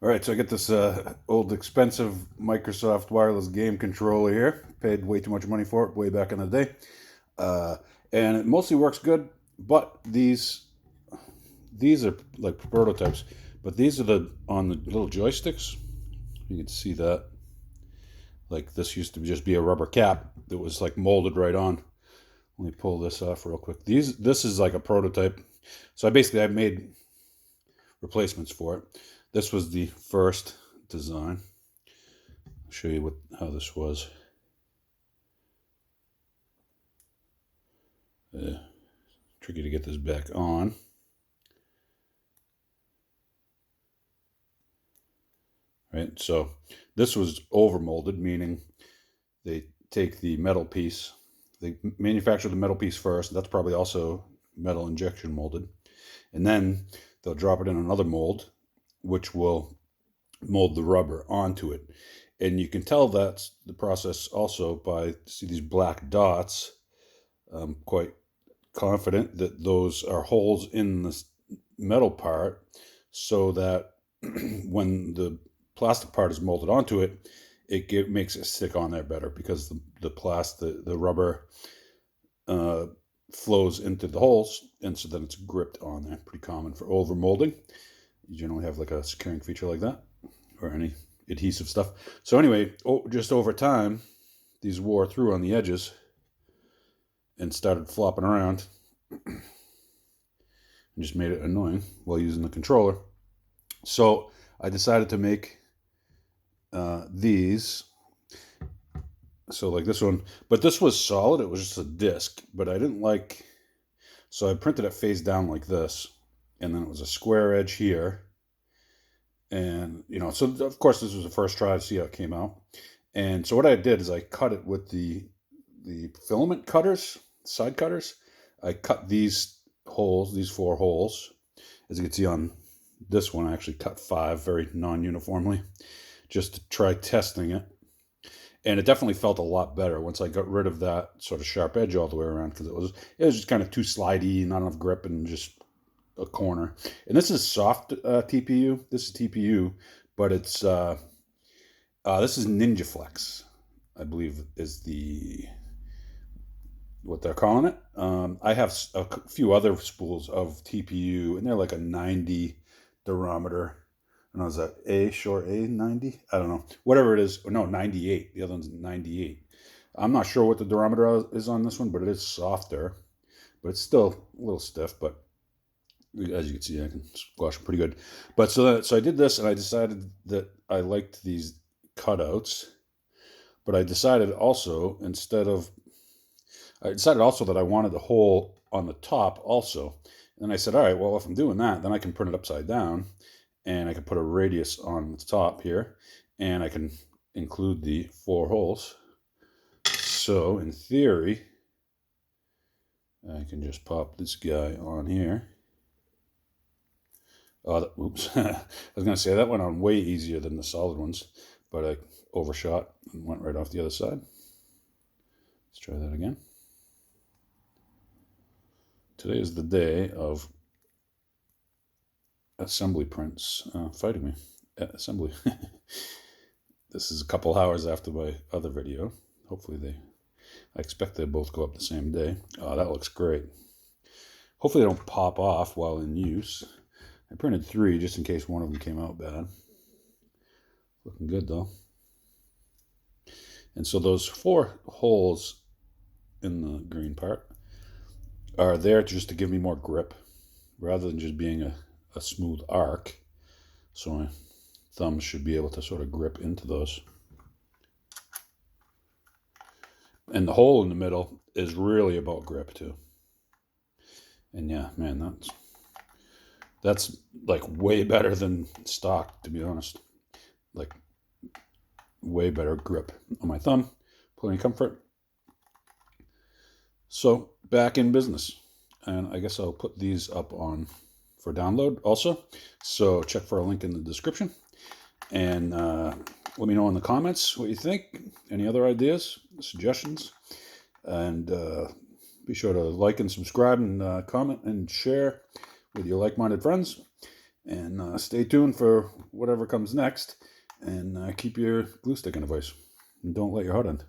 All right, so I get this old expensive Microsoft wireless game controller here. Paid way too much money for it way back in the day. Uh, and it mostly works good, but these are like prototypes. But these are the on the little joysticks. You can see that. Like this used to just be a rubber cap that was like molded right on. Let me pull this off real quick. This is like a prototype. So I made replacements for it. This was the first design. I'll show you how this was. Tricky to get this back on. Right, so this was overmolded, meaning they take the metal piece, they manufacture the metal piece first. That's probably also metal injection molded, and then they'll drop it in another mold, which will mold the rubber onto it. And you can tell that's the process also by see these black dots. I'm quite confident that those are holes in the metal part so that when the plastic part is molded onto it, makes it stick on there better because the rubber flows into the holes, and so then it's gripped on there. Pretty common for over molding. You generally have like a securing feature like that or any adhesive stuff. So anyway, just over time, these wore through on the edges and started flopping around and just made it annoying while using the controller. So I decided to make these. So like this one, but this was solid. It was just a disc, but I didn't like, so I printed it face down like this, and then it was a square edge here. And, so of course this was the first try to see how it came out. And so what I did is I cut it with the filament cutters, side cutters. I cut these holes, these 4 holes. As you can see on this one, I actually cut 5 very non-uniformly just to try testing it. And it definitely felt a lot better once I got rid of that sort of sharp edge all the way around, because it was just kind of too slidey, not enough grip, and just a corner. And this is soft TPU. This is TPU, but it's this is Ninjaflex, I believe is what they're calling it. I have a few other spools of TPU, and they're like a 90 durometer. And I was at short A 90. I don't know, whatever it is. No, 98. The other one's 98. I'm not sure what the durometer is on this one, but it is softer. But it's still a little stiff. But as you can see, I can squash them pretty good. But so I did this, and I decided that I liked these cutouts. But I decided also that I wanted the hole on the top also. And I said, all right, well, if I'm doing that, then I can print it upside down, and I can put a radius on the top here, and I can include the 4 holes. So in theory, I can just pop this guy on here. Oops. I was going to say that went on way easier than the solid ones, but I overshot and went right off the other side. Let's try that again. Today is the day of assembly prints fighting me at assembly. This is a couple hours after my other video. Hopefully I expect they both go up the same day. Oh, that looks great. Hopefully they don't pop off while in use. I printed 3 just in case one of them came out bad. Looking good though. And so those 4 holes in the green part are there just to give me more grip rather than just being a smooth arc. So my thumbs should be able to sort of grip into those. And the hole in the middle is really about grip too. And yeah, man, that's like way better than stock, to be honest. Like way better grip on my thumb, plenty of comfort. So back in business. And I guess I'll put these up on for download also. So check for a link in the description. And let me know in the comments what you think. Any other ideas, suggestions. And be sure to like and subscribe and comment and share with your like-minded friends. And stay tuned for whatever comes next. And keep your glue stick in a vise. And don't let your heart end.